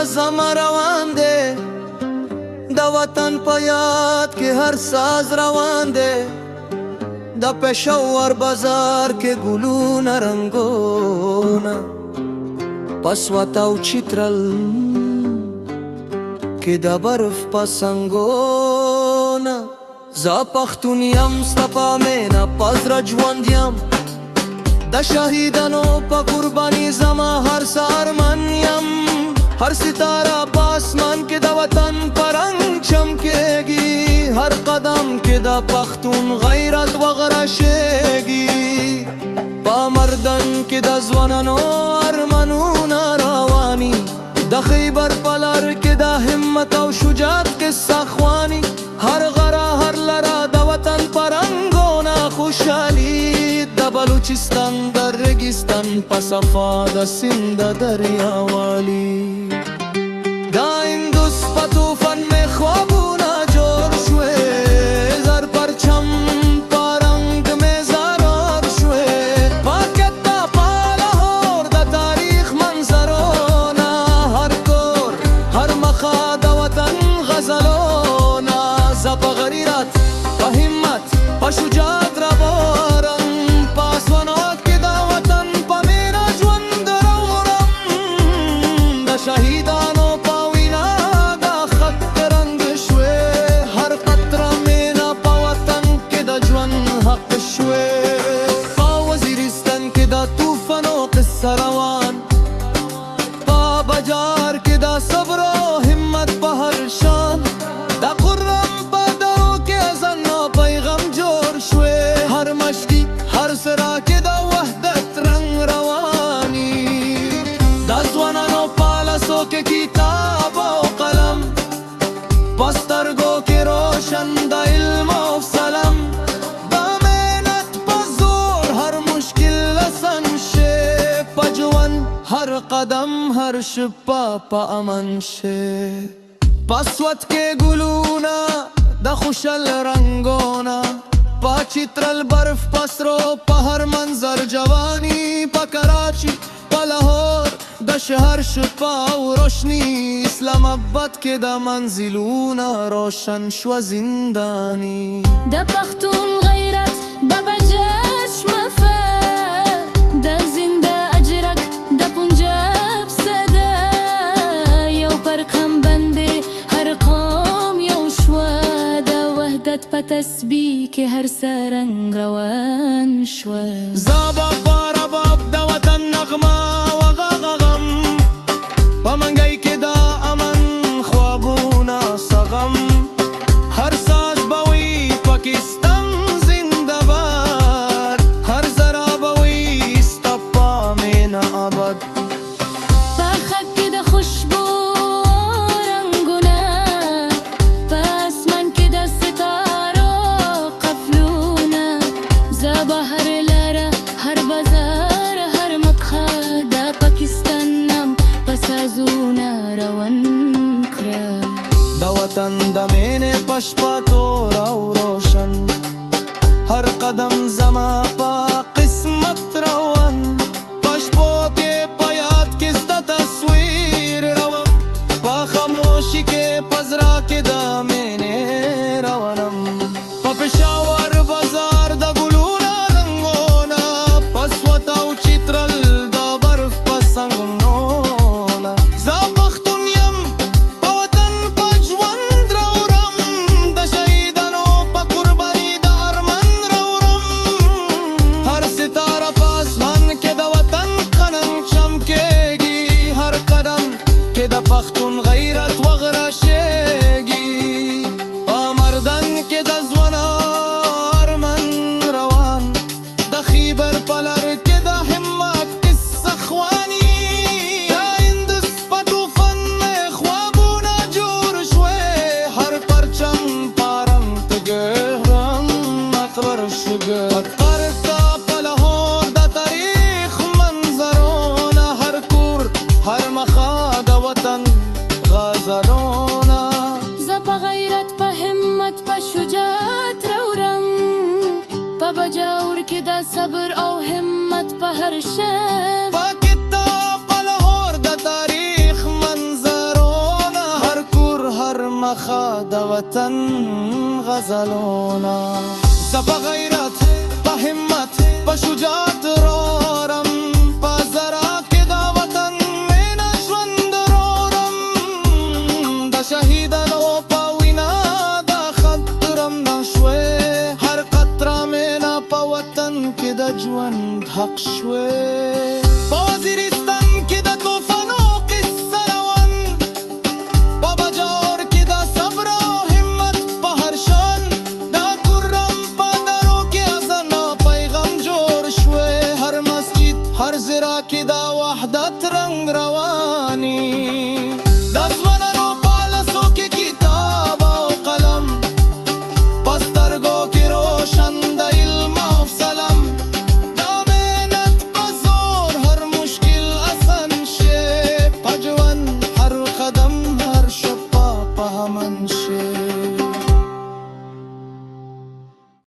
زما روان دی د وطن په یاد کې هر ساز روان دی د پېښور بازار کې ګلونه رنګونه پسوت او چترل کې د برف په سنګونه زه پښتون یم ستا په مینه په زړه ژوند یم د شهیدانو په قرباني زما هر ارمان یم هر ستاره په اسمان کې د وطن په رنګ چمکېږي هر قدم کې د پښتون غیرت وغرشېږي په مردن کې د ځوانانو ارمانونه رواني د خیبر په لار کې د همت او شجاعت قصه خواني هر غره هر لره د وطن په رنګونه خوشحالي د بلوچستان د ریګستان په صفا د سیند د دریا والي د هندوس په طوفان مې خوابونه جوړ شوې زر پرچم په رنګ مې زرار شوې پاکتا په لاهور د تاریخ منظرونه هر کور هر مخه د وطن غزلونه زه په غیرت په همت په شجاعت راوړم په اسوانات کې د وطن په مینه ژوند راوړم د شهیدانو په وینا د خط رنګ شوې هر قطره مینه په وطن کې د ژوند حق شوې په وزیرستان کې د طوفانو قصه روان په بجار کې د صبر او همت په هر شان د قرم په درو کې اذان او پیغام جوړ شوې هر مشتي هر سرا کې د وحدت رنګ رواني د ځوانانو په لاسو کې کتاب او قلم په سترګو کې روشن د علم او سلام د محنت په زور هر مشکل آسان شي په ژوند هر قدم هر شپه په امن شي پسوت کې ګلونه د خوشحال رنګونه په چترل برف پسرو په هر منظر جوانی په کراچي په لاهور د شهر شپه او روشني اسلام آباد کې د منزلونه روشن شوه زنداني د پښتون غیرت د بجشم د زنده اجرک د پنجاب صدا یو پرکم بندې هر قوم یو شوه د وحدت په تسبیح کې هر سرنګ روان شوه زابا رباب د وطن نغمه وغغغم په منګی کې د امن خوابونه سغم هر ساز به وي پاکستان زنده باد هر ذره به وي ستا په مینه آباد په خط کې د خوشبو رنګونه په اسمان کې د ستارو قفلونه زه به هر لاره هر بازار هر مدخه د پاکستان نام په سازونه روان کړه د وطن د مینې په شپه تور او روشن هر قدم زما په قسمت روان په شپو کې په یاد کې ستا تصویر روان په خاموشي کې په زړه کې د مینې روانم په پېښور بازار د ګلونه رنګونه پسوت او چترل د برف په سنګونه زه پښتون یم په وطن په ژوند راوړم د شهیدانو په قرباني د ارمان راوړم هر ستاره په اسمان کې د وطن قلم چمکېږي هر قدم کې د پښتون غیرت وغرشېږي په مردن کې د ځوانانو ارمان روان د خیبر په لار کې د همت قصه خواني د هندوس په طوفان مې خوابونه جوړ شوې هر پرچم په رنګ تګرم اکبر شګر قرطه په لاهور د تاریخ منظرونه هر کور هر مخه د وطن غزلونه زه په غیرت په همت په شجاعت راوړم په بجاور کې د صبر او همت په هر شب په کتاب په لاهور د تاریخ منظرونه وطن غزلونا. زه په غیرت په همت په شجاعت رارم، په زرا کې د وطن مینه ژوند رارم. د شهیدانو په وینا د خطرم نشوې، هر قطره مینه په وطن کې د ژوند حق شوې.